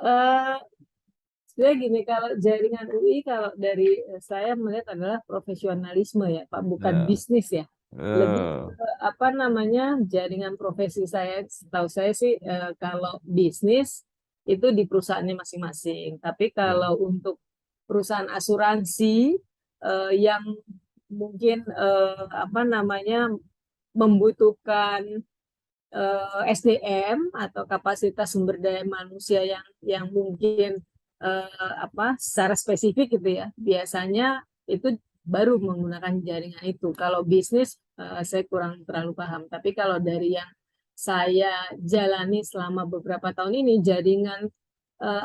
Eh, Sebenarnya gini, kalau jaringan UI, kalau dari saya melihat adalah profesionalisme ya, Pak, bukan Ya. bisnis ya. Lebih Eh, ke, apa namanya, jaringan profesi saya, setahu saya sih kalau bisnis itu di perusahaannya masing-masing. Tapi ya. kalau untuk perusahaan asuransi yang mungkin apa namanya membutuhkan SDM atau kapasitas sumber daya manusia yang mungkin apa secara spesifik gitu ya, biasanya itu baru menggunakan jaringan itu. Kalau bisnis saya kurang terlalu paham, tapi kalau dari yang saya jalani selama beberapa tahun ini, jaringan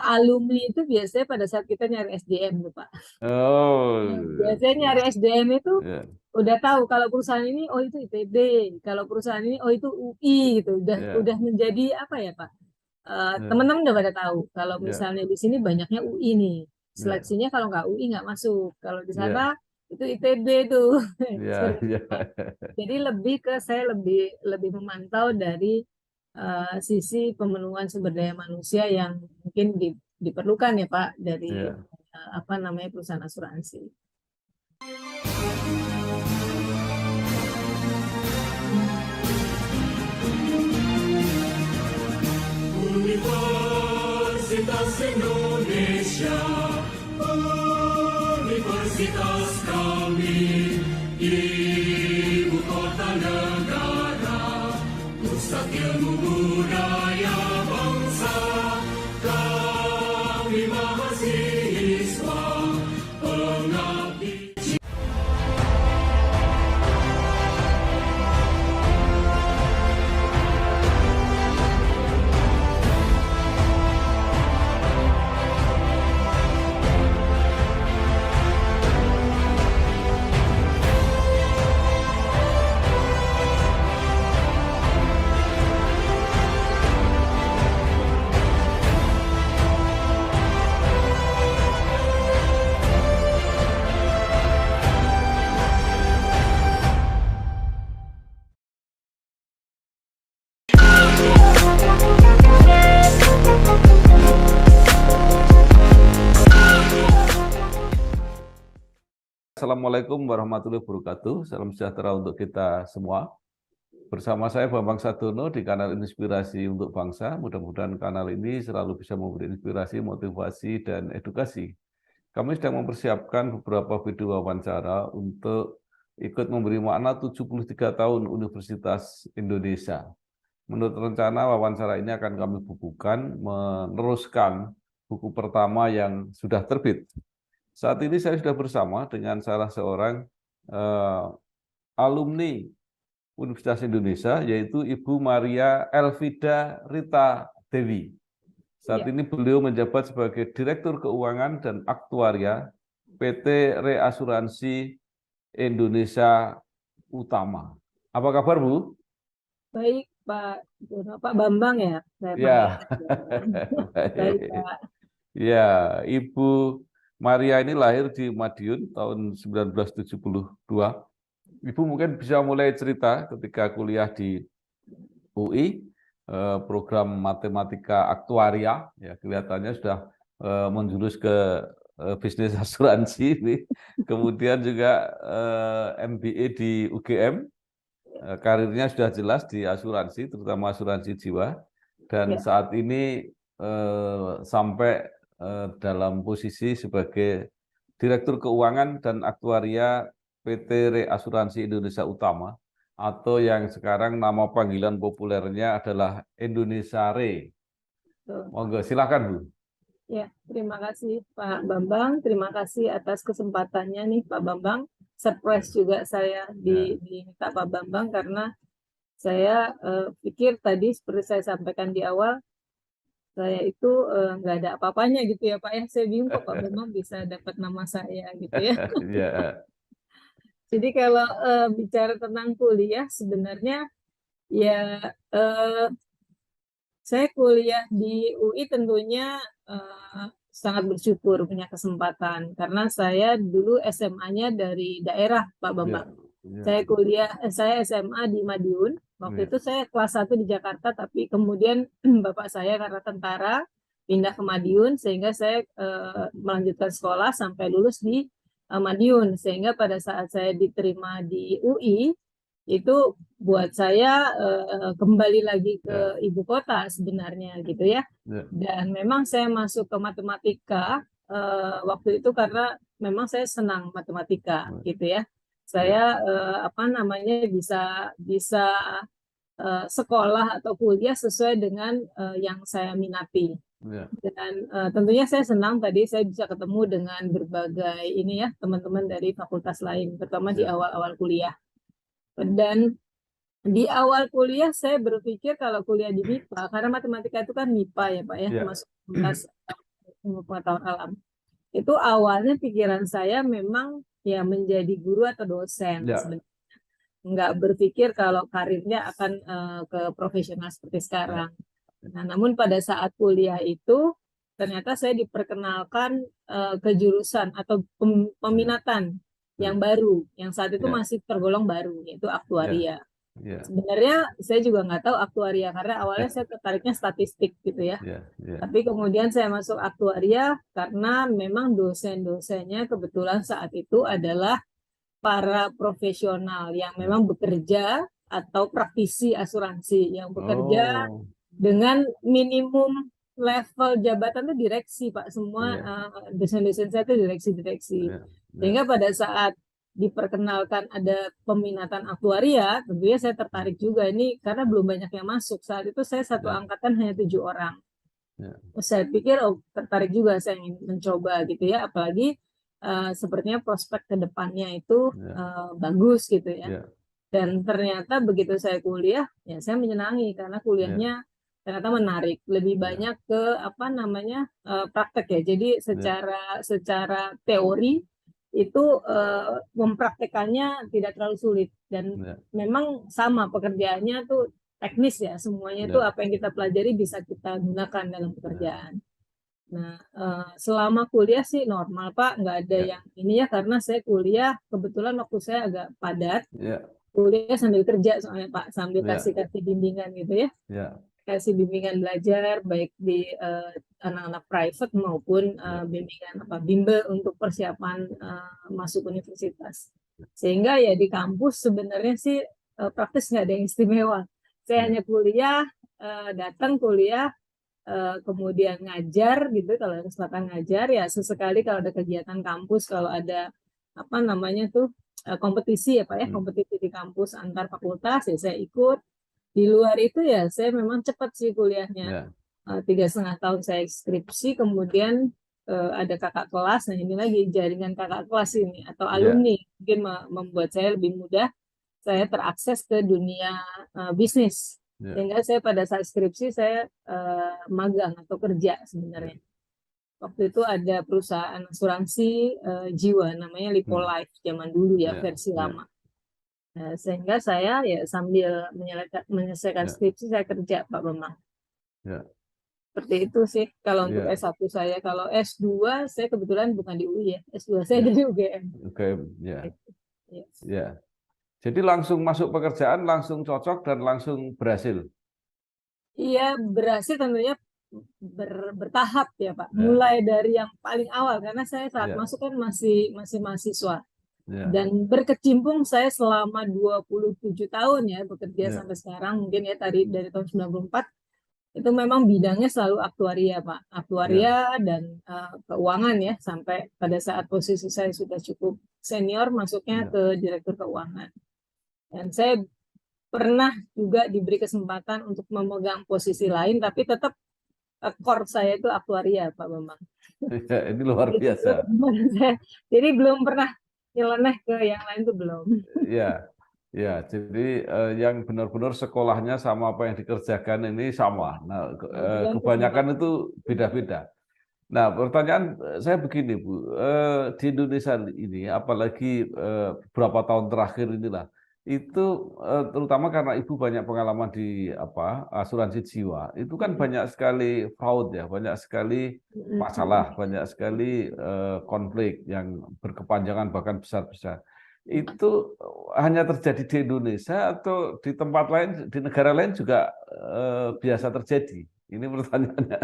alumni itu biasanya pada saat kita nyari SDM tuh Pak. Oh, Biasanya nyari SDM itu ya, udah tahu kalau perusahaan ini oh itu ITB, kalau perusahaan ini oh itu UI gitu. Udah ya, menjadi apa ya Pak? ya, Teman-teman udah pada tahu kalau ya, misalnya di sini banyaknya UI nih. ya, Seleksinya kalau nggak UI nggak masuk. Kalau di sana ya, itu ITB tuh. ya, Seperti itu ya. Pak. Jadi lebih ke saya lebih lebih memantau dari sisi pemenuhan sumber daya manusia yang mungkin diperlukan ya Pak dari Ya. apa namanya perusahaan asuransi. Universitas Indonesia, Universitas kami, ibu kota negara, pusat ilmu budaya bangsa, kami mahasiswa, pengabdi. Assalamualaikum warahmatullahi wabarakatuh. Salam sejahtera untuk kita semua. Bersama saya Bambang Sadono di kanal Inspirasi untuk Bangsa. Mudah-mudahan kanal ini selalu bisa memberi inspirasi, motivasi, dan edukasi. Kami sedang mempersiapkan beberapa video wawancara untuk ikut memberi makna 73 tahun Universitas Indonesia. Menurut rencana, wawancara ini akan kami bukukan meneruskan buku pertama yang sudah terbit. Saat ini saya sudah bersama dengan salah seorang eh, alumni Universitas Indonesia, yaitu Ibu Maria Elvida Rita Dewi. Saat Iya. ini beliau menjabat sebagai Direktur Keuangan dan Aktuaria PT Reasuransi Indonesia Utama. Apa kabar, Bu? Baik, Pak Jono. Pak Bambang ya, saya panggil. Ya, Baik, baik. Pak. Ya, Ibu Maria ini lahir di Madiun tahun 1972. Ibu mungkin bisa mulai cerita ketika kuliah di UI, program matematika aktuaria, ya kelihatannya sudah menjurus ke bisnis asuransi. Kemudian juga MBA di UGM, karirnya sudah jelas di asuransi, terutama asuransi jiwa. Dan Ya, saat ini sampai dalam posisi sebagai Direktur Keuangan dan Aktuaria PT Reasuransi Indonesia Utama, atau yang sekarang nama panggilan populernya adalah Indonesia Re. betul. Monggo, silakan Bu. Ya, terima kasih Pak Bambang. Terima kasih atas kesempatannya nih Pak Bambang. Surprise juga saya Ya. diminta Pak Bambang karena saya pikir tadi seperti saya sampaikan di awal, saya itu nggak ada apa-apanya gitu ya Pak ya. Saya bingung kok Pak Bambang bisa dapat nama saya gitu ya. Ya, Jadi kalau bicara tentang kuliah sebenarnya ya eh, saya kuliah di UI tentunya sangat bersyukur punya kesempatan karena saya dulu SMA-nya dari daerah Pak ya, Bambang. ya, Saya SMA di Madiun. Waktu ya, itu saya kelas 1 di Jakarta tapi kemudian bapak saya karena tentara pindah ke Madiun sehingga saya melanjutkan sekolah sampai lulus di Madiun, sehingga pada saat saya diterima di UI itu buat saya kembali lagi ke ibu kota sebenarnya gitu ya. Dan memang saya masuk ke matematika waktu itu karena memang saya senang matematika gitu ya. Saya bisa sekolah atau kuliah sesuai dengan yang saya minati. Dan tentunya saya senang tadi saya bisa ketemu dengan berbagai ini ya teman-teman dari fakultas lain, terutama di awal-awal kuliah. Dan di awal kuliah saya berpikir kalau kuliah di MIPA, karena matematika itu kan MIPA ya Pak ya, masuk fakultas ilmu pengetahuan alam. Itu awalnya pikiran saya memang ya menjadi guru atau dosen sebenarnya. Nggak berpikir kalau karirnya akan ke profesional seperti sekarang. Nah, namun pada saat kuliah itu ternyata saya diperkenalkan ke jurusan atau peminatan yang baru, yang saat itu masih tergolong baru, yaitu aktuaria. Sebenarnya saya juga nggak tahu aktuaria karena awalnya saya tertariknya statistik gitu ya. Tapi kemudian saya masuk aktuaria karena memang dosen-dosennya kebetulan saat itu adalah para profesional yang memang bekerja atau praktisi asuransi yang bekerja dengan minimum level jabatan itu direksi Pak, semua dosen-dosen saya itu direksi. Sehingga pada saat diperkenalkan ada peminatan aktuaria, tentunya saya tertarik juga ini karena belum banyak yang masuk. Saat itu saya satu angkatan hanya 7 orang. Saya pikir tertarik juga, saya ingin mencoba gitu ya, apalagi sepertinya prospek ke depannya itu bagus gitu ya. Dan ternyata begitu saya kuliah, ya saya menyenangi karena kuliahnya ternyata menarik, lebih banyak ke praktek ya. Jadi secara teori itu mempraktekannya tidak terlalu sulit dan memang sama pekerjaannya tuh teknis ya, semuanya itu apa yang kita pelajari bisa kita gunakan dalam pekerjaan. Nah, selama kuliah sih normal Pak, nggak ada yang ini ya, karena saya kuliah kebetulan waktu saya agak padat, kuliah sambil kerja soalnya Pak, sambil kasih bimbingan gitu ya, kasih bimbingan belajar baik di anak-anak private maupun bimbingan bimbel untuk persiapan masuk universitas. Sehingga ya di kampus sebenarnya sih praktis nggak ada yang istimewa. Saya hanya kuliah, datang kuliah, kemudian ngajar gitu, kalau ada kesempatan ngajar ya sesekali kalau ada kegiatan kampus, kalau ada kompetisi ya Pak ya, kompetisi di kampus antar fakultas ya saya ikut. Di luar itu ya saya memang cepat sih kuliahnya, 3,5 tahun saya skripsi, kemudian ada kakak kelas. Nah ini lagi jaringan kakak kelas ini atau alumni mungkin membuat saya lebih mudah saya terakses ke dunia bisnis. Sehingga saya pada saat skripsi saya magang atau kerja sebenarnya. Waktu itu ada perusahaan asuransi jiwa namanya Lipo Life zaman dulu ya, versi lama. Sehingga saya ya sambil menyelesaikan skripsi saya kerja Pak Bambang. Seperti itu sih kalau untuk S1 saya. Kalau S2 saya kebetulan bukan di UI ya, S2 saya dari UGM. Jadi langsung masuk pekerjaan, langsung cocok dan langsung berhasil. Iya, berhasil tentunya bertahap ya Pak. Mulai dari yang paling awal karena saya saat masuk kan masih mahasiswa. Dan berkecimpung saya selama 27 tahun ya bekerja sampai sekarang, mungkin ya dari tahun 94 itu memang bidangnya selalu aktuaria Pak. Aktuaria dan keuangan ya, sampai pada saat posisi saya sudah cukup senior masuknya ke direktur keuangan. Dan saya pernah juga diberi kesempatan untuk memegang posisi lain, tapi tetap core saya itu aktuaria, Pak Bambang. Ini luar biasa. Jadi belum pernah nyeleneh ke yang lain tuh belum. Ya, jadi yang benar-benar sekolahnya sama apa yang dikerjakan ini sama. Nah, kebanyakan itu beda-beda. Nah, pertanyaan saya begini, Bu, di Indonesia ini, apalagi beberapa tahun terakhir inilah, itu terutama karena Ibu banyak pengalaman di asuransi jiwa, itu kan banyak sekali fraud ya, banyak sekali masalah, banyak sekali konflik yang berkepanjangan bahkan besar-besar. Itu hanya terjadi di Indonesia atau di tempat lain, di negara lain juga biasa terjadi? Ini pertanyaannya.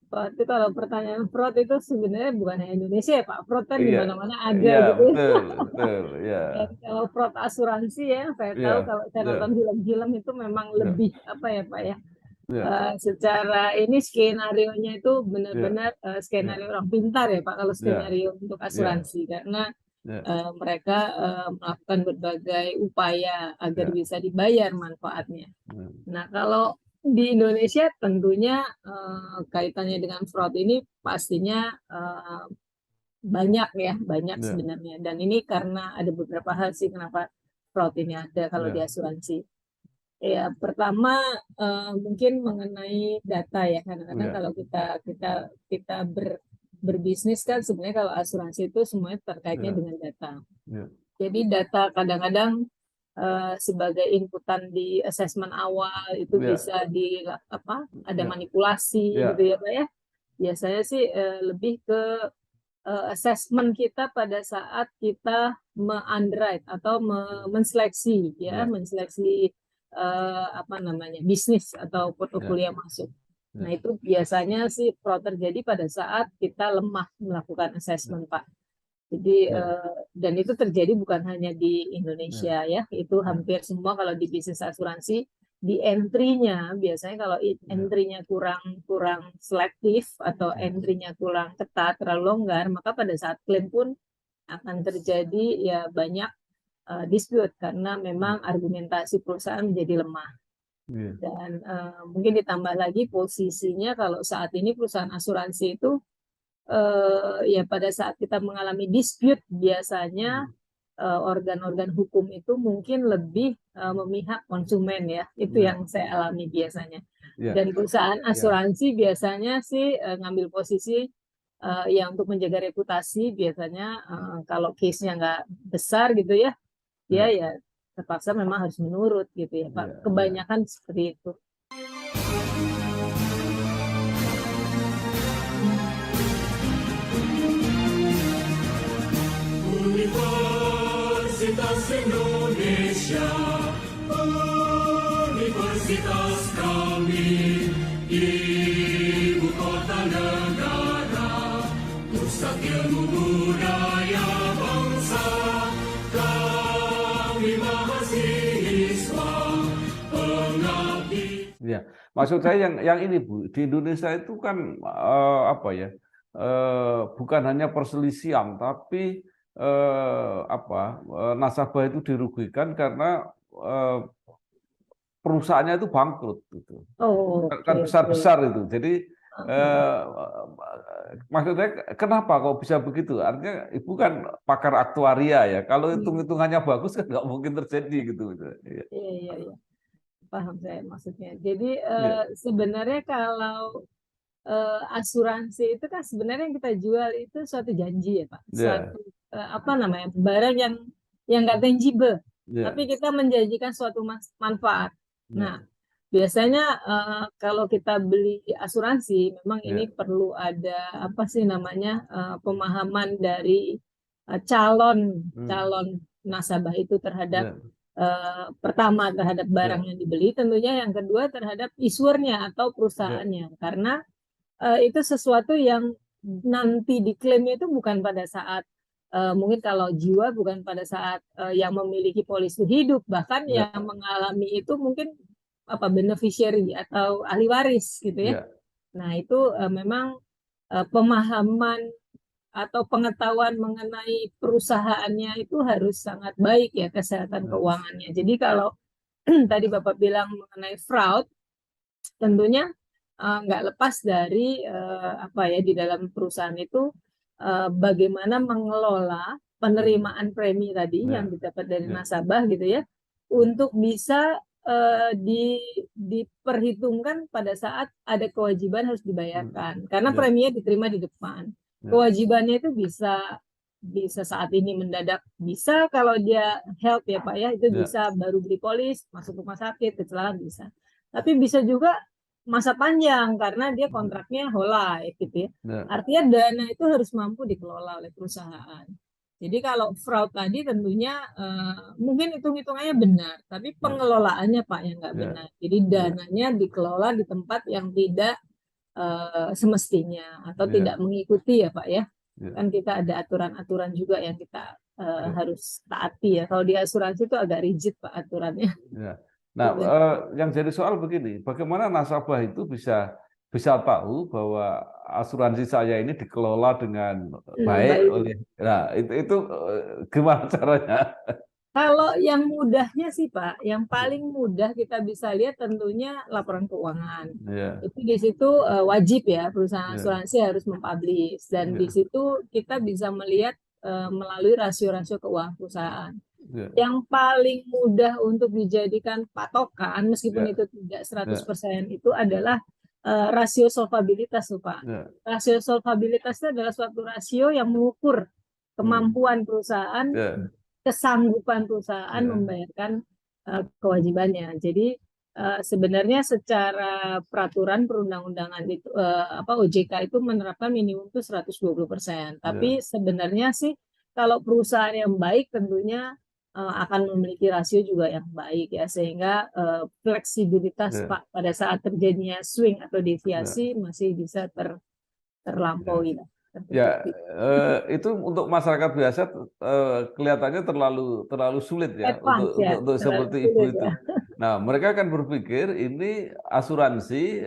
Pak, itu kalau pertanyaan fraud itu sebenarnya bukan hanya Indonesia ya Pak, fraud kan di Iya, mana-mana ada iya gitu. betul, betul, ya, Dan kalau fraud asuransi ya, saya tahu ya, kalau saya nonton ya, film-film itu memang ya, lebih apa ya Pak ya, ya, secara ini skenario-nya itu ya, benar-benar ya, skenario orang pintar ya Pak kalau ya, skenario untuk ya, asuransi karena ya, mereka melakukan berbagai upaya agar ya, bisa dibayar manfaatnya. ya, Nah, kalau di Indonesia tentunya kaitannya dengan fraud ini pastinya banyak ya, banyak ya, sebenarnya. Dan ini karena ada beberapa hal sih kenapa fraud ini ada kalau di ya, asuransi. Ya, pertama mungkin mengenai data ya. Kadang-kadang ya, kalau kita berbisnis kan sebenarnya kalau asuransi itu semuanya terkaitnya ya, dengan data. ya, Jadi data kadang-kadang sebagai inputan di asesmen awal itu ya, bisa di apa ada ya, manipulasi gitu ya, ya Pak ya. Biasanya sih lebih ke assessment kita pada saat kita me-underwrite atau menseleksi ya, ya, menseleksi apa namanya bisnis atau ya, portofolio yang masuk. Nah ya, itu biasanya sih fraud terjadi pada saat kita lemah melakukan assessment Pak. Jadi ya, dan itu terjadi bukan hanya di ya, Indonesia ya, itu ya, hampir semua kalau di bisnis asuransi di entry-nya biasanya kalau ya, entry-nya kurang kurang selektif atau ya, entry-nya kurang ketat, terlalu longgar, maka pada saat klaim pun akan terjadi ya banyak dispute karena memang argumentasi perusahaan menjadi lemah. ya, Dan mungkin ditambah lagi posisinya kalau saat ini perusahaan asuransi itu ya pada saat kita mengalami dispute biasanya organ-organ hukum itu mungkin lebih memihak konsumen ya. Itu ya, yang saya alami biasanya. ya, Dan perusahaan ya, asuransi biasanya sih ngambil posisi ya untuk menjaga reputasi biasanya kalau case-nya nggak besar gitu ya, dia ya, ya terpaksa memang harus menurut gitu ya Pak. ya, ya. Kebanyakan seperti itu. Universitas Indonesia, Universitas kami, ibu kota negara, pusat ilmu budaya bangsa, kami mahasiswa, pengabdi. Ya, maksud saya yang ini Bu, di Indonesia itu kan apa ya? Bukan hanya perselisihan, tapi nasabah itu dirugikan karena perusahaannya itu bangkrut gitu. Oh, Kan oke, oke. besar-besar itu. Jadi Uh, maksudnya kenapa kok bisa begitu? Artinya Ibu kan pakar aktuaria ya. Kalau hitung-hitungannya bagus kan nggak mungkin terjadi gitu. Iya. Iya, iya, iya. Paham saya maksudnya. Jadi Iya. sebenarnya kalau asuransi itu kan sebenarnya yang kita jual itu suatu janji ya Pak, Iya. suatu apa namanya barang yang nggak tangible, tapi Iya. kita menjanjikan suatu manfaat. Iya. Nah, biasanya kalau kita beli asuransi, memang ini Iya. perlu ada apa sih namanya pemahaman dari calon Hmm. calon nasabah itu terhadap Iya. pertama terhadap barang Iya. yang dibeli, tentunya yang kedua terhadap issuernya atau Iya. perusahaannya, karena itu sesuatu yang nanti diklaimnya itu bukan pada saat mungkin kalau jiwa bukan pada saat yang memiliki polis itu hidup, bahkan Iya. yang mengalami itu mungkin apa beneficiary atau ahli waris gitu ya. Iya. Nah, itu memang pemahaman atau pengetahuan mengenai perusahaannya itu harus sangat baik ya kesehatan Iya. keuangannya. Jadi kalau tadi Bapak bilang mengenai fraud, tentunya nggak lepas dari apa ya di dalam perusahaan itu bagaimana mengelola penerimaan premi tadi Iya. yang didapat dari Iya. nasabah gitu ya untuk bisa diperhitungkan pada saat ada kewajiban harus dibayarkan karena Iya. preminya diterima di depan. Iya. Kewajibannya itu bisa saat ini mendadak, bisa kalau dia health ya Pak ya, itu Iya. bisa baru beli polis masuk rumah sakit kecelakaan bisa, tapi bisa juga masa panjang karena dia kontraknya whole life gitu ya. Iya. Artinya dana itu harus mampu dikelola oleh perusahaan. Jadi kalau fraud tadi tentunya mungkin hitung-hitungannya benar, tapi pengelolaannya Pak yang nggak Iya. benar. Jadi Iya. dananya dikelola di tempat yang tidak semestinya atau Iya. tidak mengikuti ya Pak ya. Iya. Kan kita ada aturan-aturan juga yang kita Iya. harus taati ya. Kalau di asuransi itu agak rigid Pak aturannya. Ya. Nah, Gitu. yang jadi soal begini, bagaimana nasabah itu bisa tahu bahwa asuransi saya ini dikelola dengan baik Baik. oleh, nah itu gimana caranya? Kalau yang mudahnya sih Pak, yang paling mudah kita bisa lihat tentunya laporan keuangan. Ya, Itu di situ wajib ya perusahaan ya, asuransi harus mempublish dan di ya, situ kita bisa melihat melalui rasio-rasio keuangan perusahaan. ya, Yang paling mudah untuk dijadikan patokan meskipun ya, itu tidak ya, 100% itu adalah rasio solvabilitas tuh Pak. ya, Rasio solvabilitas itu adalah suatu rasio yang mengukur kemampuan perusahaan, ya, kesanggupan perusahaan ya, membayarkan kewajibannya. Jadi sebenarnya secara peraturan perundang-undangan itu OJK itu menerapkan minimum itu 120%. Tapi ya, sebenarnya sih kalau perusahaan yang baik tentunya akan memiliki rasio juga yang baik ya sehingga fleksibilitas ya, Pak pada saat terjadinya swing atau ya, deviasi masih bisa ya. terlampaui lah, Ya, tertutupi. itu untuk masyarakat biasa kelihatannya terlalu sulit ya Advance ya, untuk terlalu seperti ibu sulit itu. ya. Nah, mereka akan berpikir ini asuransi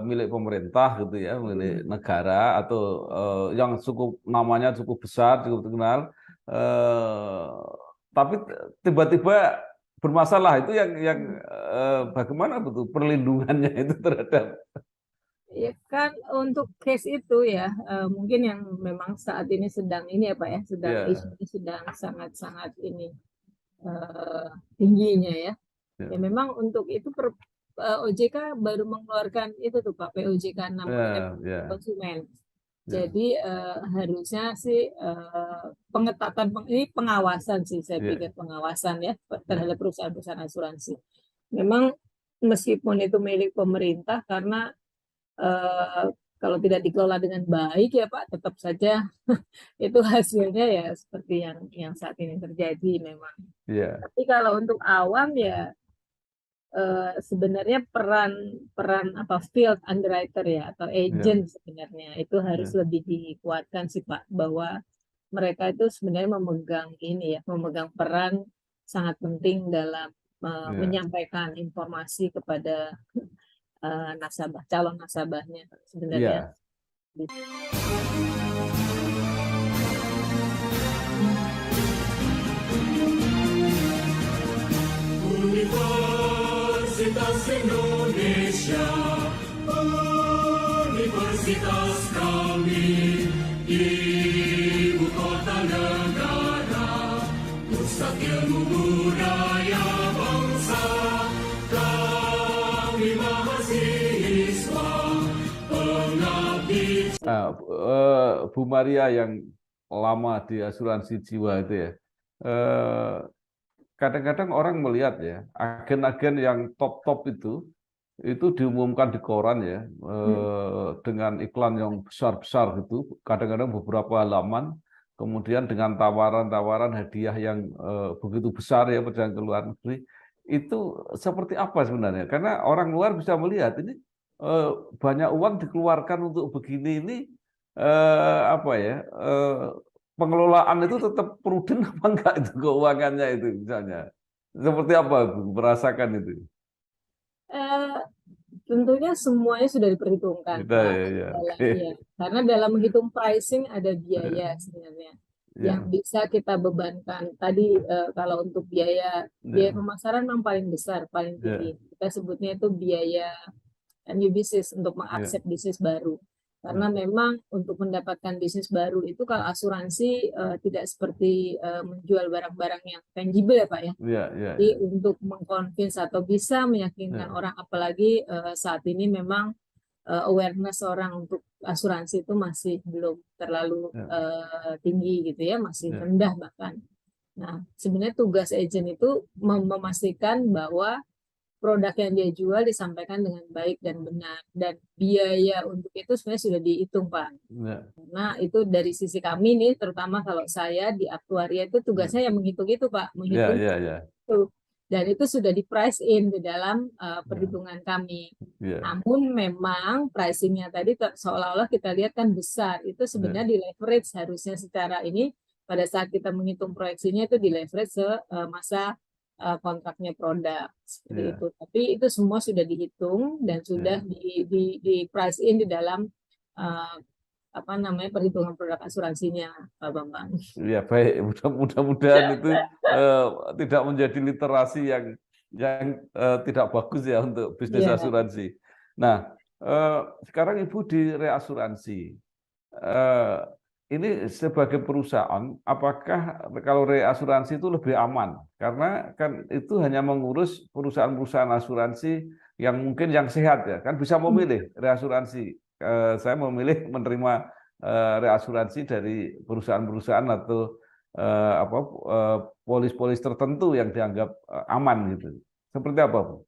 milik pemerintah gitu ya, milik negara atau yang namanya cukup besar, cukup terkenal. Eh, tapi tiba-tiba bermasalah itu yang bagaimana betul perlindungannya itu terhadap. Ya kan untuk case itu ya mungkin yang memang saat ini sedang ini ya Pak ya sedang Ya, isunya sedang sangat-sangat ini tingginya ya. Ya ya, memang untuk itu OJK baru mengeluarkan itu tuh Pak POJK 6 mengenai ya, ya, konsumen. ya, Jadi harusnya sih ini pengawasan sih saya ya, pikir pengawasan ya ya. terhadap perusahaan-perusahaan asuransi. Memang meskipun itu milik pemerintah karena kalau tidak dikelola dengan baik ya Pak, tetap saja itu hasilnya ya seperti yang saat ini terjadi memang. Iya, Tapi kalau untuk awam ya sebenarnya peran peran apa field underwriter ya atau iya, agent sebenarnya itu harus iya, lebih dikuatkan sih Pak bahwa mereka itu sebenarnya memegang ini ya memegang peran sangat penting dalam iya, menyampaikan informasi kepada nasabah calon nasabahnya sebenarnya. iya. Universitas Indonesia, universitas kami, ibu kota negara, pusat ilmu budaya bangsa, kami mahasiswa, pengabdi. Nah, Bu Maria yang lama di asuransi jiwa itu ya, kadang-kadang orang melihat ya, agen-agen yang top-top itu diumumkan di koran ya, dengan iklan yang besar-besar gitu, kadang-kadang beberapa halaman, kemudian dengan tawaran-tawaran hadiah yang begitu besar ya perjalanan ke luar negeri, itu seperti apa sebenarnya? Karena orang luar bisa melihat ini banyak uang dikeluarkan untuk begini ini apa ya? Pengelolaan itu tetap prudent apa enggak itu keuangannya itu misalnya? Seperti apa Bu, merasakan itu? Eh, Tentunya semuanya sudah diperhitungkan Kita Pak ya, dalam oke. ya karena dalam menghitung pricing ada biaya Ya, sebenarnya yang ya, bisa kita bebankan tadi kalau untuk biaya biaya ya, pemasaran memang paling besar paling tinggi ya, kita sebutnya itu biaya new business untuk ya, mengakses bisnis baru. Karena ya, memang untuk mendapatkan bisnis baru itu kalau asuransi tidak seperti menjual barang-barang yang tangible ya Pak ya. ya, ya, Jadi ya, untuk mengconvince atau bisa meyakinkan ya, orang apalagi saat ini memang awareness orang untuk asuransi itu masih belum terlalu ya, tinggi gitu ya, masih ya, rendah bahkan. Nah, sebenarnya tugas agent itu memastikan bahwa produk yang dia jual disampaikan dengan baik dan benar dan biaya untuk itu sebenarnya sudah dihitung Pak. ya, Nah itu dari sisi kami nih terutama kalau saya di aktuaria itu ya, tugasnya yang menghitung itu Pak, ya, menghitung ya, ya, itu. dan itu sudah di price in di dalam perhitungan kami. Ya. Namun memang pricingnya tadi seolah-olah kita lihat kan besar, itu sebenarnya di leverage harusnya secara ini pada saat kita menghitung proyeksinya itu di leverage masa kontraknya produk seperti Ya. itu. Tapi itu semua sudah dihitung dan sudah di price in di dalam perhitungan produk asuransinya, Pak Bambang. Ya baik, mudah-mudahan itu tidak menjadi literasi yang tidak bagus ya untuk bisnis Iya. asuransi. Nah, sekarang Ibu di reasuransi. Ini sebagai perusahaan, apakah kalau reasuransi itu lebih aman? Karena kan itu hanya mengurus perusahaan-perusahaan asuransi yang mungkin yang sehat ya, kan bisa memilih reasuransi. Saya memilih menerima reasuransi dari perusahaan-perusahaan atau polis-polis tertentu yang dianggap aman gitu. Seperti apa, Bu?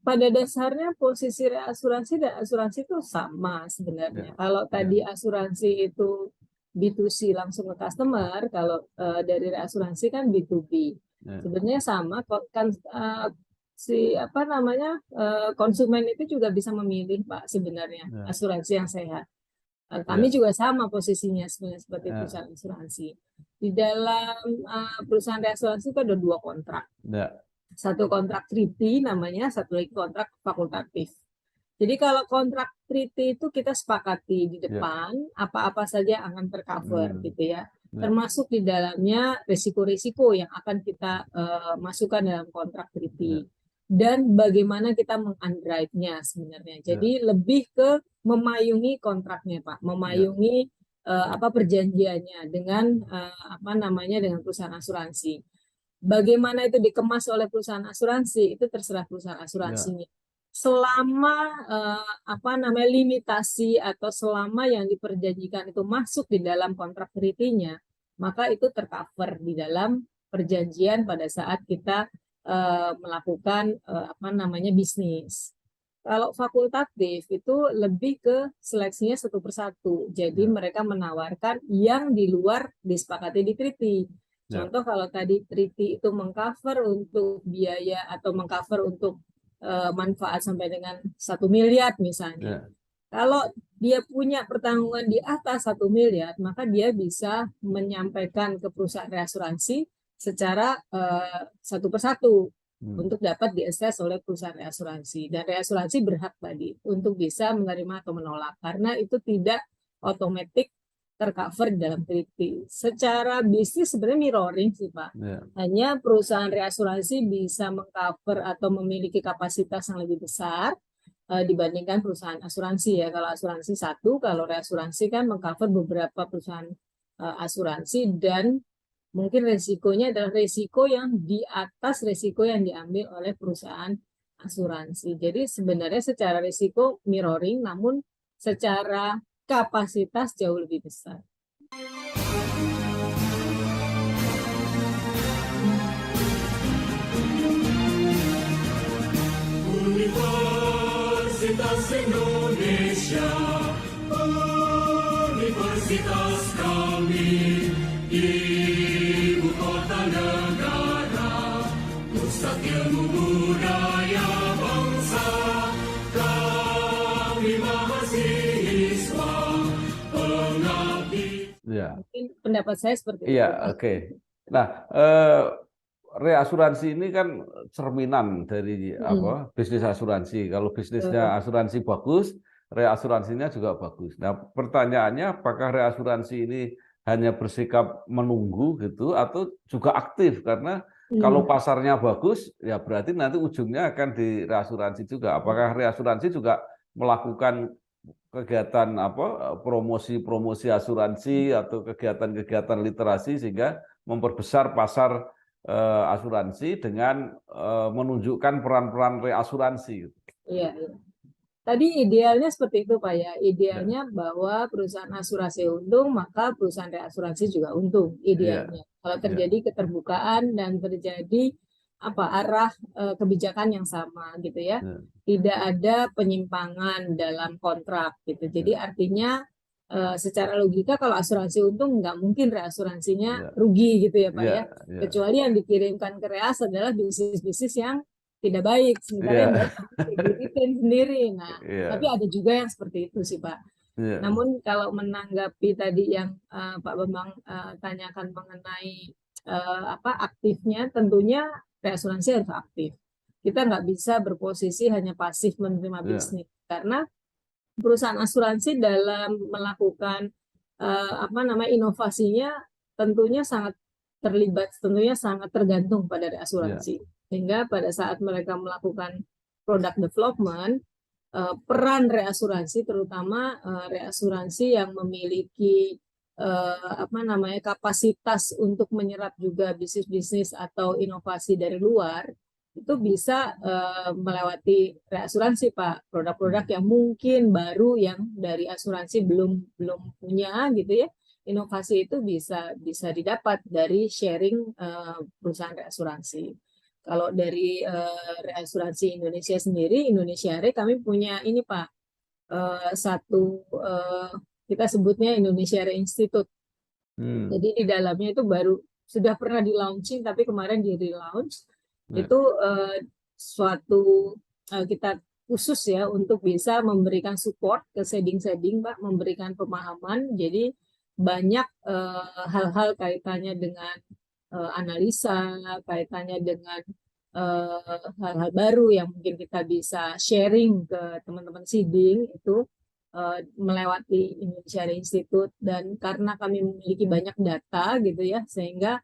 Pada dasarnya posisi reasuransi dan asuransi itu sama sebenarnya. Ya. Kalau tadi asuransi itu B2C langsung ke customer, kalau dari reasuransi kan B2B. Ya. Sebenarnya sama kok kan konsumen itu juga bisa memilih Pak sebenarnya Ya. asuransi yang sehat. Kami juga sama posisinya sebenarnya seperti perusahaan asuransi. Di dalam perusahaan reasuransi itu ada 2 kontrak. Ya. Satu kontrak treaty namanya, satu lagi kontrak fakultatif. Jadi kalau kontrak treaty itu kita sepakati di depan apa-apa saja akan tercover gitu ya. Termasuk di dalamnya risiko-risiko yang akan kita masukkan dalam kontrak treaty. Dan bagaimana kita meng-underwrite-nya sebenarnya. Jadi lebih ke memayungi kontraknya, Pak, memayungi perjanjiannya dengan dengan perusahaan asuransi. Bagaimana itu dikemas oleh perusahaan asuransi itu terserah perusahaan asuransinya. Selama limitasi atau selama yang diperjanjikan itu masuk di dalam kontrak treaty-nya, maka itu tercover di dalam perjanjian pada saat kita melakukan bisnis. Kalau fakultatif itu lebih ke seleksinya satu persatu. Jadi mereka menawarkan yang di luar disepakati di treaty. Contoh kalau tadi treaty itu mengcover untuk biaya atau mengcover untuk manfaat sampai dengan 1 miliar misalnya. Kalau dia punya pertanggungan di atas 1 miliar, maka dia bisa menyampaikan ke perusahaan reasuransi secara satu persatu untuk dapat diakses oleh perusahaan reasuransi. Dan reasuransi berhak tadi untuk bisa menerima atau menolak karena itu tidak otomatis tercover dalam treaty. Secara bisnis sebenarnya mirroring sih Pak. Hanya perusahaan reasuransi bisa mengcover atau memiliki kapasitas yang lebih besar dibandingkan perusahaan asuransi ya. Kalau asuransi satu, kalau reasuransi kan mengcover beberapa perusahaan asuransi dan mungkin resikonya adalah resiko yang di atas resiko yang diambil oleh perusahaan asuransi. Jadi sebenarnya secara resiko mirroring, namun secara kapasitas jauh lebih besar. Universitas Indonesia, universitas kami, ibu kota negara, pusat ilmu budaya bangsa, kami mahasiswa pengabdi. Mungkin pendapat saya seperti itu. Iya, oke. Nah, reasuransi ini kan cerminan dari bisnis asuransi. Kalau bisnisnya asuransi bagus, reasuransinya juga bagus. Nah, pertanyaannya apakah reasuransi ini hanya bersikap menunggu gitu atau juga aktif? Karena kalau pasarnya bagus, ya berarti nanti ujungnya akan di reasuransi juga. Apakah reasuransi juga melakukan kegiatan promosi asuransi atau kegiatan literasi sehingga memperbesar pasar asuransi dengan menunjukkan peran-peran reasuransi. Iya. Tadi idealnya seperti itu Pak ya. Idealnya bahwa perusahaan asuransi untung, maka perusahaan reasuransi juga untung. Idealnya. Kalau terjadi keterbukaan dan terjadi arah kebijakan yang sama gitu ya. Tidak ada penyimpangan dalam kontrak gitu. Jadi artinya secara logika kalau asuransi untung nggak mungkin reasuransinya Ya, rugi gitu ya Pak ya, ya. ya, Kecuali yang dikirimkan ke reas adalah bisnis-bisnis yang tidak baik, sementara yang ya, baik di-retain sendiri. Nah, tapi ya, ada juga yang seperti itu sih Pak. ya, Namun kalau menanggapi tadi yang Pak Bambang tanyakan mengenai apa aktifnya, tentunya reasuransi harus aktif. Kita nggak bisa berposisi hanya pasif menerima ya, bisnis karena perusahaan asuransi dalam melakukan apa namanya inovasinya tentunya sangat terlibat, tentunya sangat tergantung pada ya, reasuransi. Sehingga pada saat mereka melakukan product development, peran reasuransi terutama reasuransi yang memiliki apa namanya kapasitas untuk menyerap juga bisnis-bisnis atau inovasi dari luar itu bisa melewati reasuransi Pak, produk-produk yang mungkin baru yang dari asuransi belum belum punya gitu ya, inovasi itu bisa didapat dari sharing perusahaan reasuransi. Kalau dari reasuransi Indonesia sendiri, Indonesia Re, kami punya ini Pak, satu kita sebutnya Indonesia Re Institute. hmm, Jadi di dalamnya itu baru sudah pernah di launching, tapi kemarin di relaunch ya, itu suatu kita khusus ya untuk bisa memberikan support ke shading-shading Pak, memberikan pemahaman. Jadi banyak hal-hal kaitannya dengan analisa, kaitannya dengan hal-hal baru yang mungkin kita bisa sharing ke teman-teman seeding itu melewati Indonesia Institute, dan karena kami memiliki banyak data gitu ya sehingga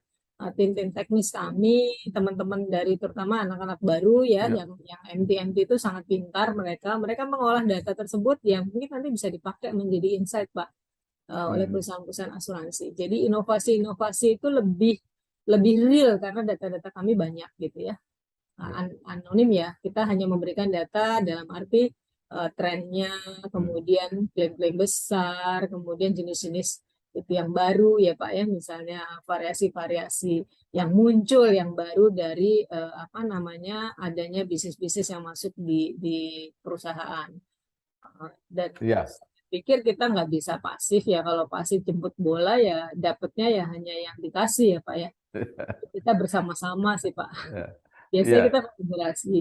tim-tim teknis kami, teman-teman dari terutama anak-anak baru ya ya, yang MT itu sangat pintar, mereka mengolah data tersebut yang mungkin nanti bisa dipakai menjadi insight Pak oleh hmm, perusahaan-perusahaan asuransi. Jadi inovasi-inovasi itu lebih real karena data-data kami banyak gitu ya. ya, Anonim ya, kita hanya memberikan data dalam arti trennya, hmm, kemudian klaim-klaim besar, kemudian jenis-jenis itu yang baru ya Pak ya, misalnya variasi-variasi yang muncul yang baru dari apa namanya adanya bisnis-bisnis yang masuk di perusahaan. Dan ya. saya pikir kita nggak bisa pasif ya, kalau pasif jemput bola ya dapatnya ya hanya yang dikasih ya Pak ya. Kita bersama-sama sih Pak. Ya, Biasanya kita ya. kolaborasi.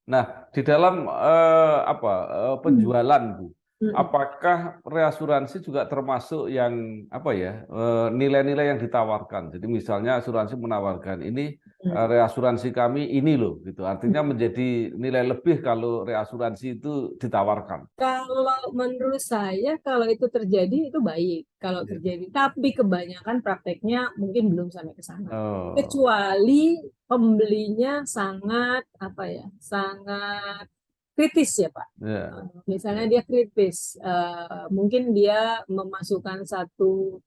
Nah, di dalam apa penjualan, Bu, Mm-mm. apakah reasuransi juga termasuk yang apa ya nilai-nilai yang ditawarkan? Jadi misalnya asuransi menawarkan ini reasuransi kami ini loh, gitu. Artinya menjadi nilai lebih kalau reasuransi itu ditawarkan. Kalau menurut saya, kalau itu terjadi itu baik. Kalau Ya. terjadi, tapi kebanyakan prakteknya mungkin belum sampai ke sana. Oh, Kecuali pembelinya sangat apa ya, sangat kritis ya Pak. ya, Misalnya ya, dia kritis, mungkin dia memasukkan satu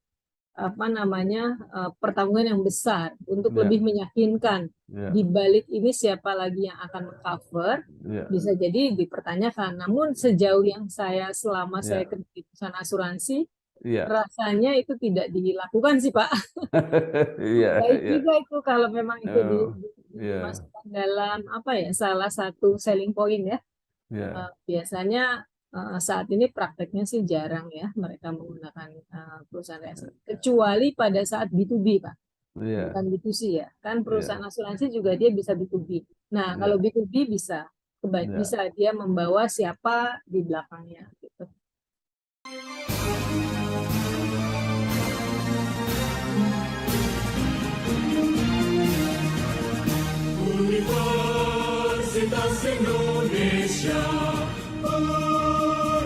apa namanya pertanggungan yang besar untuk ya, lebih meyakinkan di ya, balik ini siapa lagi yang akan mengcover, ya, bisa jadi dipertanyakan. Namun sejauh yang saya selama saya ya, kerja di perusahaan asuransi ya, rasanya itu tidak dilakukan sih Pak. iya, Baik iya, juga itu kalau memang itu oh, iya, dimasukkan dalam apa ya salah satu selling point ya. iya, Biasanya saat ini prakteknya sih jarang ya mereka menggunakan perusahaan reagensi. Kecuali pada saat B2B, Pak. Bukan iya, B2C ya. Kan iya, perusahaan asuransi juga dia bisa B2B. Nah, kalau iya, B2B bisa iya. bisa dia membawa siapa di belakangnya gitu. Universitas Indonesia,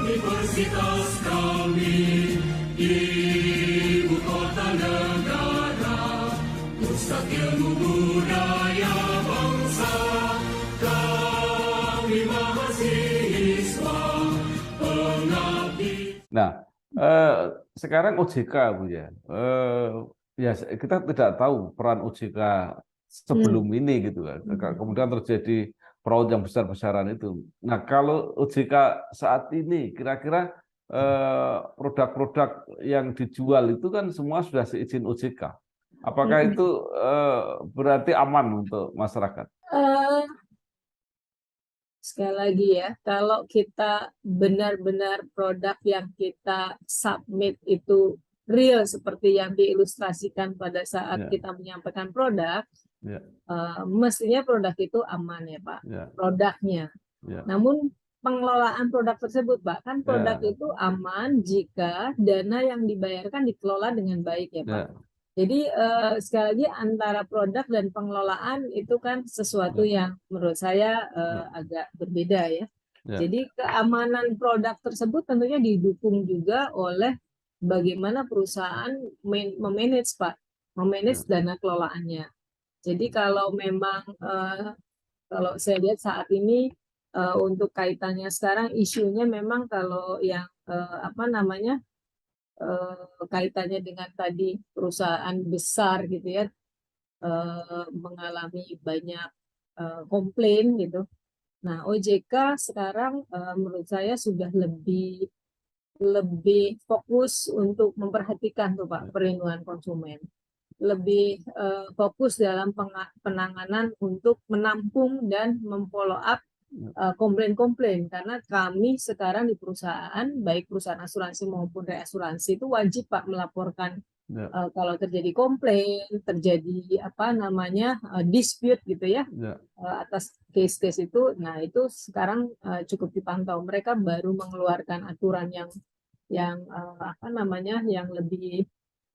universitas kami, ibu kota negara, pusat ilmu budaya bangsa, kami mahasiswa, pengabdi. Nah, sekarang OJK, Bu ya. Ya kita tidak tahu peran OJK sebelum Hmm. ini gitu kan. Hmm. Kemudian terjadi fraud yang besar-besaran itu. Nah, kalau OJK saat ini kira-kira produk-produk yang dijual itu kan semua sudah seizin OJK. Apakah Hmm. itu berarti aman untuk masyarakat? Eh, Sekali lagi ya, kalau kita benar-benar produk yang kita submit itu real seperti yang diilustrasikan pada saat Ya, kita menyampaikan produk, ya, mestinya produk itu aman ya Pak, ya, produknya. ya, Namun pengelolaan produk tersebut, Pak, kan produk ya, itu aman jika dana yang dibayarkan dikelola dengan baik ya Pak. ya, Jadi sekali lagi antara produk dan pengelolaan itu kan sesuatu ya, yang menurut saya ya, agak berbeda ya. ya, Jadi keamanan produk tersebut tentunya didukung juga oleh bagaimana perusahaan memanage Pak, ya, memanage dana kelolaannya. Jadi kalau memang kalau saya lihat saat ini untuk kaitannya sekarang isunya memang kalau yang apa namanya kaitannya dengan tadi perusahaan besar gitu ya mengalami banyak komplain gitu. Nah, OJK sekarang menurut saya sudah lebih lebih fokus untuk memperhatikan tuh Pak perlindungan konsumen. Lebih fokus dalam penanganan untuk menampung dan memfollow up komplain-komplain karena kami sekarang di perusahaan baik perusahaan asuransi maupun reasuransi itu wajib Pak melaporkan ya, kalau terjadi komplain, terjadi apa namanya dispute gitu ya ya, atas case-case itu. Nah, itu sekarang cukup dipantau. Mereka baru mengeluarkan aturan yang apa namanya yang lebih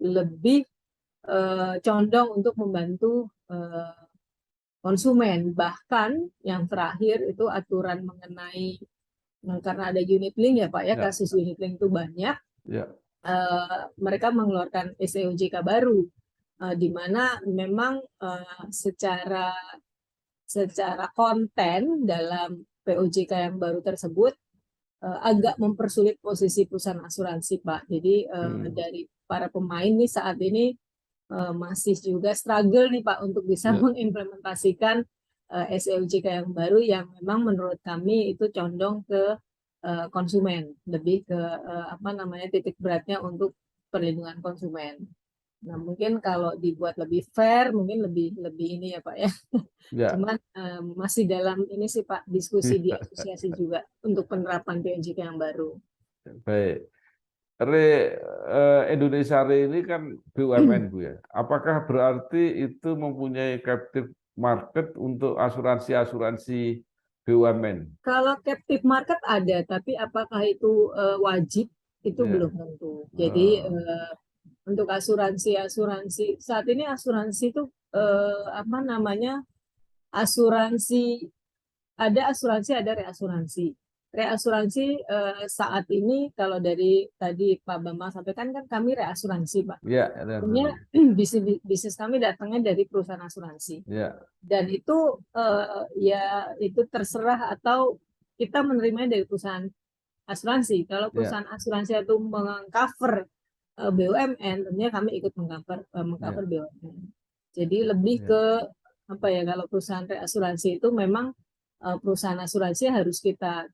lebih condong untuk membantu konsumen. Bahkan yang terakhir itu aturan mengenai karena ada unit link ya Pak ya, ya, kasus unit link itu banyak, ya, mereka mengeluarkan SEOJK baru, di mana memang secara konten dalam POJK yang baru tersebut agak mempersulit posisi perusahaan asuransi Pak. Jadi dari para pemain nih saat ini masih juga struggle nih Pak untuk bisa ya, mengimplementasikan SEOJK yang baru yang memang menurut kami itu condong ke konsumen, lebih ke apa namanya titik beratnya untuk perlindungan konsumen. Nah, mungkin kalau dibuat lebih fair, mungkin lebih lebih ini ya Pak ya. ya. Cuman masih dalam ini sih Pak diskusi di asosiasi juga untuk penerapan POJK yang baru. Baik. Indonesia Re ini kan BUMN Bu ya. Apakah berarti itu mempunyai captive market untuk asuransi-asuransi BUMN? Kalau captive market ada, tapi apakah itu wajib? Itu Ya. belum tentu. Jadi untuk asuransi saat ini asuransi itu apa namanya asuransi ada reasuransi. Reasuransi saat ini kalau dari tadi Pak Bambang sampaikan kan kami reasuransi Pak. Ya, Artinya bisnis kami datangnya dari perusahaan asuransi. ya, Dan itu ya itu terserah atau kita menerimanya dari perusahaan asuransi. Kalau ya, perusahaan asuransi itu mengcover BUMN, tentunya kami ikut ya, mengcover BUMN. Jadi lebih ya, ke apa ya kalau perusahaan reasuransi itu memang perusahaan asuransi harus kita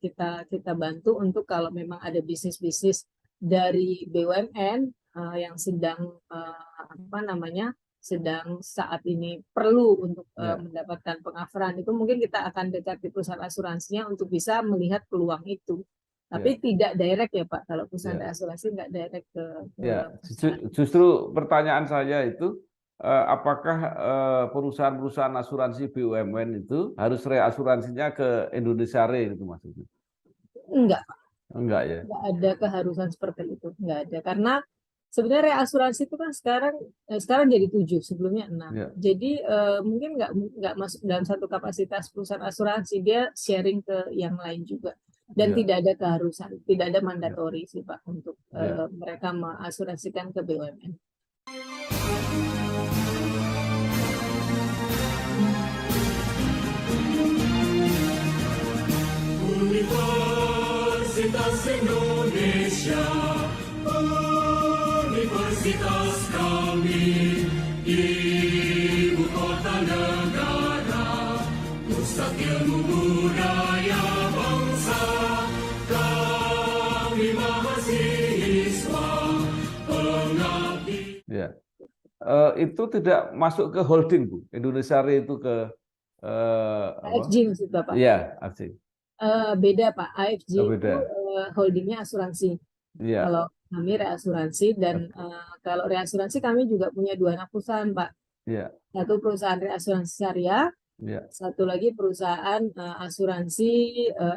bantu untuk kalau memang ada bisnis-bisnis dari BUMN yang sedang apa namanya sedang saat ini perlu untuk ya, mendapatkan pengafaran itu mungkin kita akan dekat di perusahaan asuransinya untuk bisa melihat peluang itu. ya, Tapi tidak direct ya Pak, kalau perusahaan ya. asuransi nggak direct ke Ya, perusahaan. justru pertanyaan saya itu, apakah perusahaan-perusahaan asuransi BUMN itu harus reasuransinya ke Indonesia Re itu maksudnya? Enggak, Enggak ya? nggak ada keharusan seperti itu, nggak ada. Karena sebenarnya reasuransi itu kan sekarang jadi 7, sebelumnya 6. Ya, Jadi mungkin nggak masuk dalam satu kapasitas perusahaan asuransi, dia sharing ke yang lain juga. Dan ya, tidak ada keharusan, tidak ada ya, mandatori sih Pak untuk ya. mereka mengasuransikan ke BUMN. Universitas Indonesia, universitas kami, ibu kota negara, pusat ilmu budaya bangsa, kami mahasiswa, pengabdi. Ya. Itu tidak masuk ke holding Bu. Indonesia Re itu ke apa? AFG maksud Bapak. Iya, asing. Beda Pak, AFG Oh, itu beda. holdingnya asuransi. Iya, Kalau kami reasuransi dan kalau reasuransi kami juga punya dua anak perusahaan Pak. iya, Satu perusahaan reasuransi syariah, iya, satu lagi perusahaan asuransi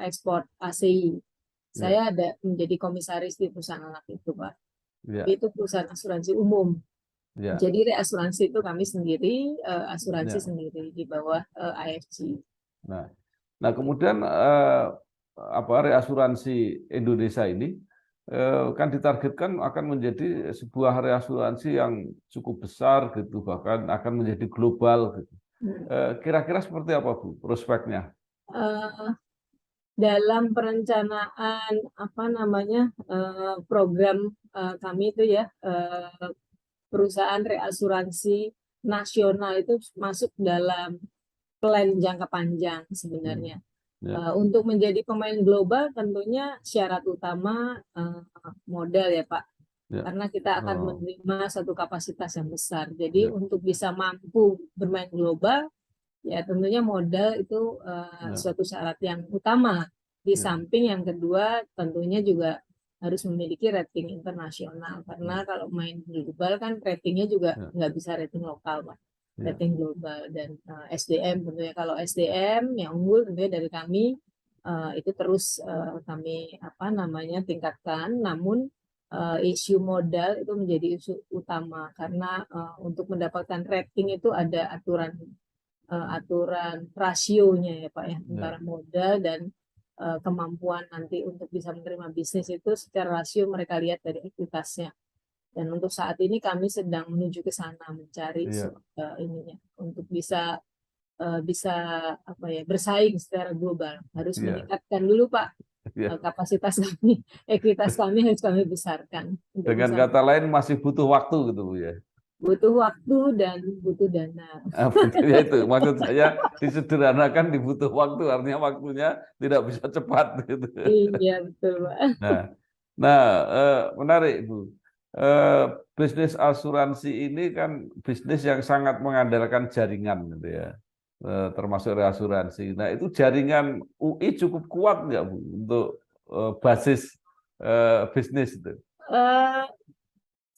ekspor ACI. iya, Saya ada menjadi komisaris di perusahaan anak itu Pak. iya, Itu perusahaan asuransi umum. iya, Jadi reasuransi itu kami sendiri, asuransi iya. sendiri di bawah AFG. Nah, nah kemudian apa reasuransi Indonesia ini kan ditargetkan akan menjadi sebuah reasuransi yang cukup besar gitu, bahkan akan menjadi global gitu. Hmm. Kira-kira seperti apa Bu prospeknya? Eh, dalam perencanaan apa namanya program kami itu ya perusahaan reasuransi nasional itu masuk dalam plan jangka panjang Hmm, sebenarnya. ya, Untuk menjadi pemain global tentunya syarat utama modal ya Pak. ya, Karena kita akan oh, menerima satu kapasitas yang besar. Jadi ya, untuk bisa mampu bermain global, ya tentunya modal itu ya, suatu syarat yang utama. Di ya, samping yang kedua tentunya juga harus memiliki rating internasional. ya, Karena kalau main global kan ratingnya juga ya, nggak bisa rating lokal, Pak. ya, Rating global dan SDM tentunya. Kalau SDM yang unggul tentunya dari kami itu terus kami apa namanya tingkatkan. Namun isu modal itu menjadi isu utama karena untuk mendapatkan rating itu ada aturan rasionya ya Pak ya antara ya, modal dan kemampuan nanti untuk bisa menerima bisnis itu secara rasio mereka lihat dari ekuitasnya. Dan untuk saat ini kami sedang menuju ke sana mencari ya, ininya untuk bisa apa ya bersaing secara global. Harus ya, meningkatkan dulu Pak ya. kapasitas kami, ekuitas kami harus kami besarkan untuk Dengan bisa kata lain masih butuh waktu gitu Bu ya. butuh waktu dan butuh dana. Ya itu maksud saya disederhanakan dibutuh waktu artinya waktunya tidak bisa cepat gitu. Iya betul Pak. Nah, nah menarik Bu. Eh, Bisnis asuransi ini kan bisnis yang sangat mengandalkan jaringan gitu ya, termasuk reasuransi. Nah itu jaringan UI cukup kuat nggak Bu untuk basis bisnis itu? Eh,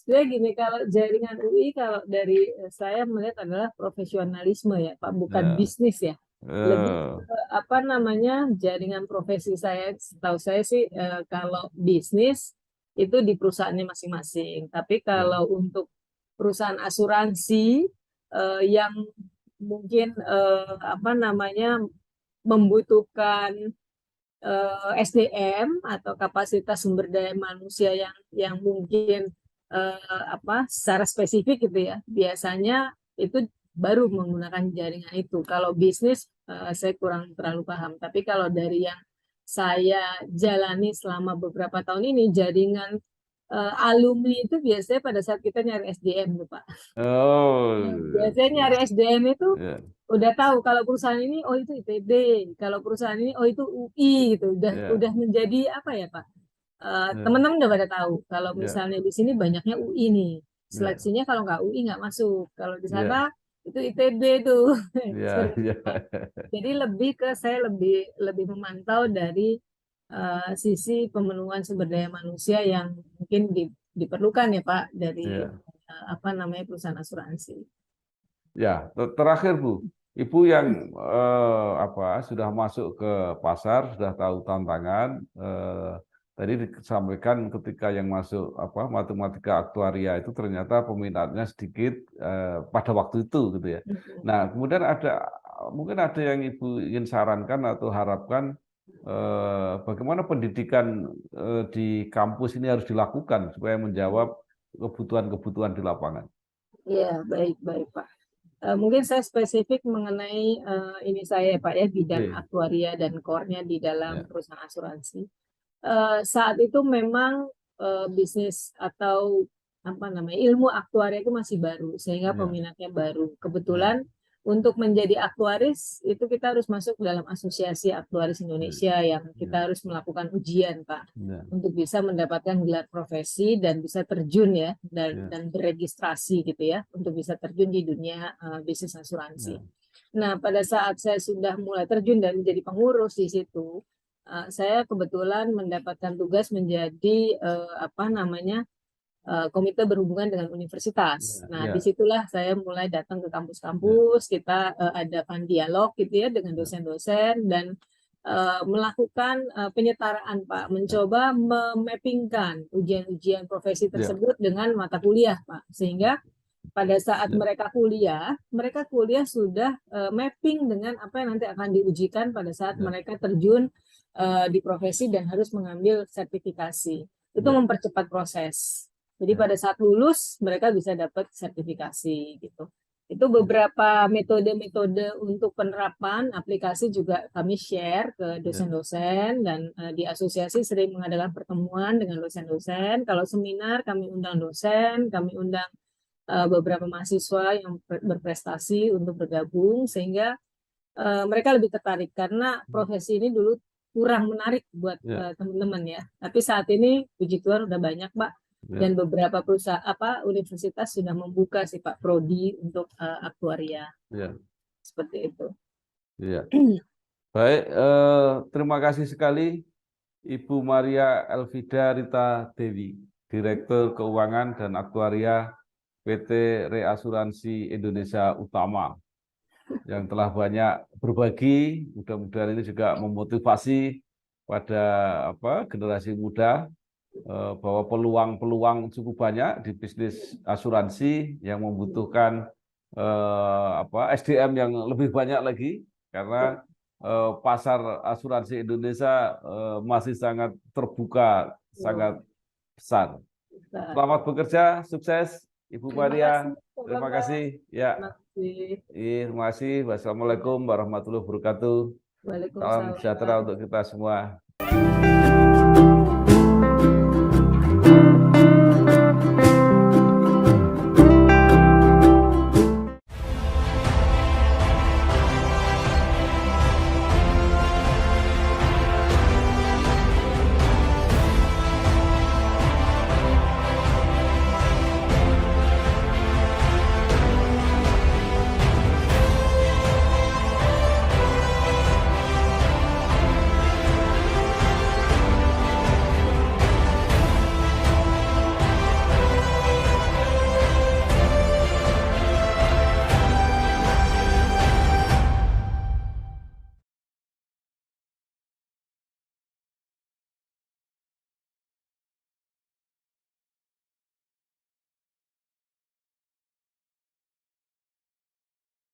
Sebenarnya gini, kalau jaringan UI, kalau dari saya melihat adalah profesionalisme ya, Pak, bukan Nah, bisnis ya. Lebih eh, apa namanya jaringan profesi saya, setahu saya sih kalau bisnis itu di perusahaannya masing-masing. Tapi ya, kalau untuk perusahaan asuransi yang mungkin apa namanya membutuhkan SDM atau kapasitas sumber daya manusia yang mungkin apa secara spesifik gitu ya biasanya itu baru menggunakan jaringan itu kalau bisnis saya kurang terlalu paham tapi kalau dari yang saya jalani selama beberapa tahun ini jaringan alumni itu biasanya pada saat kita nyari SDM tuh Pak. oh, Biasanya nyari SDM itu ya, udah tahu kalau perusahaan ini oh itu ITB, kalau perusahaan ini oh itu UI gitu. ya, Udah menjadi apa ya, Pak? ya, Teman-teman udah pada tahu kalau ya, misalnya di sini banyaknya UI nih. ya, Seleksinya kalau nggak UI nggak masuk. Kalau di sana ya, itu ITB tuh. ya, Seperti itu, ya, Pak. Jadi lebih ke saya lebih lebih memantau dari sisi pemenuhan sumber daya manusia yang mungkin diperlukan ya Pak dari ya. apa namanya perusahaan asuransi. Ya, terakhir Bu, Ibu yang apa sudah masuk ke pasar, sudah tahu tantangan. Tadi disampaikan ketika yang masuk apa matematika aktuaria itu ternyata peminatnya sedikit pada waktu itu gitu ya. Nah, kemudian ada mungkin ada yang Ibu ingin sarankan atau harapkan bagaimana pendidikan di kampus ini harus dilakukan supaya menjawab kebutuhan-kebutuhan di lapangan. Iya, baik-baik Pak. Mungkin saya spesifik mengenai ini saya Pak ya bidang Oke, aktuaria dan core-nya di dalam ya, perusahaan asuransi. Saat itu memang bisnis atau apa namanya ilmu aktuaria itu masih baru sehingga ya, peminatnya baru. ya. Kebetulan untuk menjadi aktuaris itu kita harus masuk dalam asosiasi aktuaris Ya, Indonesia yang ya, kita harus melakukan ujian Pak ya, untuk bisa mendapatkan gelar profesi dan bisa terjun ya ya, dan beregistrasi gitu ya untuk bisa terjun di dunia bisnis asuransi. ya, Nah, pada saat saya sudah mulai terjun dan menjadi pengurus di situ, saya kebetulan mendapatkan tugas menjadi komite berhubungan dengan universitas. Nah, Ya, disitulah saya mulai datang ke kampus-kampus, kita adakan dialog gitu ya dengan dosen-dosen dan melakukan penyetaraan, Pak, mencoba memappingkan ujian-ujian profesi ya, tersebut dengan mata kuliah, Pak, sehingga pada saat ya, mereka kuliah sudah mapping dengan apa yang nanti akan diujikan pada saat ya, mereka terjun di profesi dan harus mengambil sertifikasi. Itu ya, mempercepat proses. Jadi ya, pada saat lulus mereka bisa dapat sertifikasi gitu. Itu ya, beberapa metode-metode untuk penerapan aplikasi juga kami share ke ya, dosen-dosen dan di asosiasi sering mengadakan pertemuan dengan dosen-dosen. Kalau seminar kami undang dosen, kami undang beberapa mahasiswa yang berprestasi untuk bergabung sehingga mereka lebih tertarik karena profesi ini dulu kurang menarik buat ya, teman-teman ya. Tapi saat ini puji Tuhan udah banyak, Pak, ya, dan beberapa perusahaan universitas sudah membuka sih Pak prodi untuk aktuaria ya, seperti itu. ya. Baik, terima kasih sekali Ibu Maria Elvida Rita Dewi, Direktur Keuangan dan Aktuaria PT Reasuransi Indonesia Utama, yang telah banyak berbagi. Mudah-mudahan ini juga memotivasi pada generasi muda bahwa peluang-peluang cukup banyak di bisnis asuransi yang membutuhkan SDM yang lebih banyak lagi karena pasar asuransi Indonesia masih sangat terbuka, sangat besar. Selamat bekerja, sukses Ibu Maria. Terima kasih. Ya, Terima kasih. terima kasih. Wassalamualaikum warahmatullahi wabarakatuh. Salam Waalaikumsalam. sejahtera untuk kita semua.